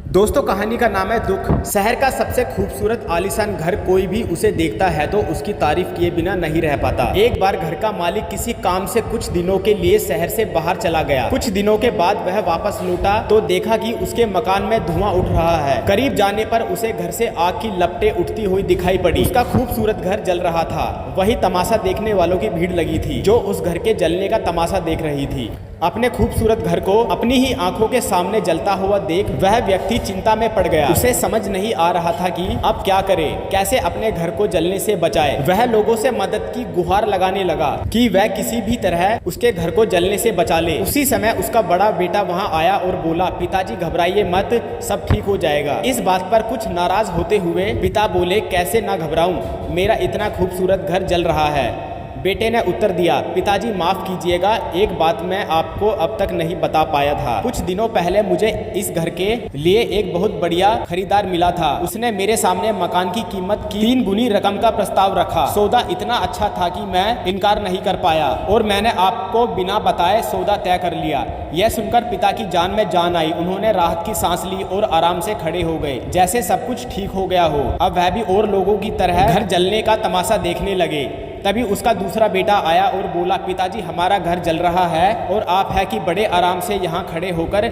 दोस्तों कहानी का नाम है दुख। शहर का सबसे खूबसूरत आलीशान घर कोई भी उसे देखता है तो उसकी तारीफ किए बिना नहीं रह पाता। एक बार घर का मालिक किसी काम से कुछ दिनों के लिए शहर से बाहर चला गया। कुछ दिनों के बाद वह वापस लौटा तो देखा कि उसके मकान में धुआं उठ रहा है। करीब जाने पर उसे घर से आग की लपटें उठती हुई दिखाई पड़ी। उसका खूबसूरत घर जल रहा था। वही तमाशा देखने वालों की भीड़ लगी थी जो उस घर के जलने का तमाशा देख रही थी। अपने खूबसूरत घर को अपनी ही आंखों के सामने जलता हुआ देख वह व्यक्ति चिंता में पड़ गया। उसे समझ नहीं आ रहा था कि अब क्या करे, कैसे अपने घर को जलने से बचाए। वह लोगों से मदद की गुहार लगाने लगा कि वह किसी भी तरह उसके घर को जलने से बचा ले। उसी समय उसका बड़ा बेटा वहां आया और बोला, पिताजी घबराइए मत, सब ठीक हो जाएगा। इस बात पर कुछ नाराज होते हुए पिता बोले, कैसे ना घबराऊं, मेरा इतना खूबसूरत घर जल रहा है। बेटे ने उत्तर दिया, पिताजी माफ कीजिएगा, एक बात मैं आपको अब तक नहीं बता पाया था। कुछ दिनों पहले मुझे इस घर के लिए एक बहुत बढ़िया खरीदार मिला था। उसने मेरे सामने मकान की कीमत की 3 गुनी रकम का प्रस्ताव रखा। सौदा इतना अच्छा था कि मैं इनकार नहीं कर पाया और मैंने आपको बिना बताए सौदा तय कर लिया। यह सुनकर पिता की जान में जान आई। उन्होंने राहत की सांस ली और आराम से खड़े हो गए, जैसे सब कुछ ठीक हो गया हो। अब वह भी और लोगों की तरह घर जलने का तमाशा देखने लगे। तभी उसका दूसरा बेटा आया और बोला, पिताजी हमारा घर जल रहा है और आप है कि बड़े आराम से यहाँ खड़े होकर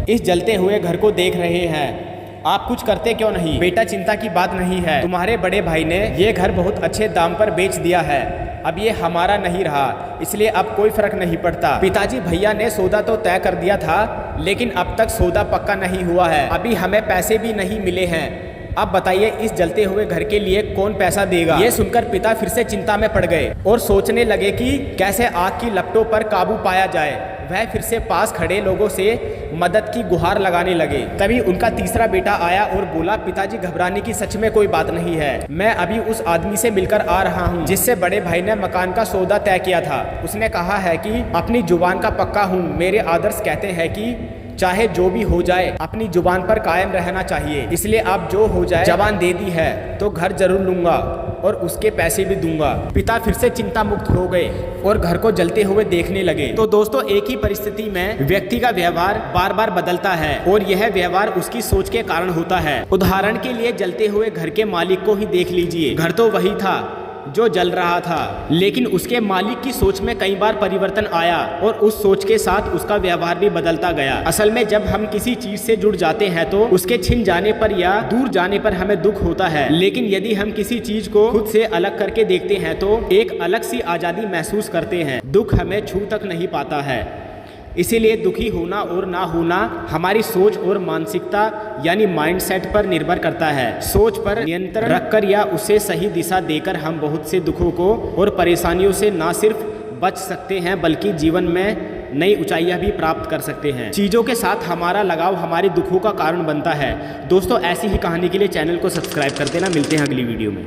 इस जलते हुए घर को देख रहे हैं, आप कुछ करते क्यों नहीं? बेटा चिंता की बात नहीं है, तुम्हारे बड़े भाई ने ये घर बहुत अच्छे दाम पर बेच दिया है। अब ये हमारा नहीं रहा, इसलिए अब कोई फर्क नहीं पड़ता। पिताजी भैया ने सौदा तो तय कर दिया था, लेकिन अब तक सौदा पक्का नहीं हुआ है। अभी हमें पैसे भी नहीं मिले हैं। अब बताइए इस जलते हुए घर के लिए कौन पैसा देगा? ये सुनकर पिता फिर से चिंता में पड़ गए और सोचने लगे कि कैसे आग की लपटों पर काबू पाया जाए। वह फिर से पास खड़े लोगों से मदद की गुहार लगाने लगे। तभी उनका तीसरा बेटा आया और बोला, पिताजी घबराने की सच में कोई बात नहीं है। मैं अभी उस आदमी से मिलकर आ रहा हूँ जिससे बड़े भाई ने मकान का सौदा तय किया था। उसने कहा है कि अपनी जुबान का पक्का हूँ। मेरे आदर्श कहते हैं कि चाहे जो भी हो जाए अपनी जुबान पर कायम रहना चाहिए, इसलिए आप जो हो जाए जबान दे दी है तो घर जरूर लूंगा और उसके पैसे भी दूंगा। पिता फिर से चिंता मुक्त हो गए और घर को जलते हुए देखने लगे। तो दोस्तों एक ही परिस्थिति में व्यक्ति का व्यवहार बार बार बदलता है और यह व्यवहार उसकी सोच के कारण होता है। उदाहरण के लिए जलते हुए घर के मालिक को ही देख लीजिए। घर तो वही था जो जल रहा था, लेकिन उसके मालिक की सोच में कई बार परिवर्तन आया और उस सोच के साथ उसका व्यवहार भी बदलता गया। असल में जब हम किसी चीज से जुड़ जाते हैं तो उसके छिन जाने पर या दूर जाने पर हमें दुख होता है, लेकिन यदि हम किसी चीज को खुद से अलग करके देखते हैं तो एक अलग सी आजादी महसूस करते हैं। दुख हमें छू तक नहीं पाता है। इसीलिए दुखी होना और ना होना हमारी सोच और मानसिकता यानी माइंडसेट पर निर्भर करता है। सोच पर नियंत्रण रखकर या उसे सही दिशा देकर हम बहुत से दुखों को और परेशानियों से ना सिर्फ बच सकते हैं बल्कि जीवन में नई ऊंचाइयां भी प्राप्त कर सकते हैं। चीज़ों के साथ हमारा लगाव हमारे दुखों का कारण बनता है। दोस्तों ऐसी ही कहानी के लिए चैनल को सब्सक्राइब कर देना। मिलते हैं अगली वीडियो में।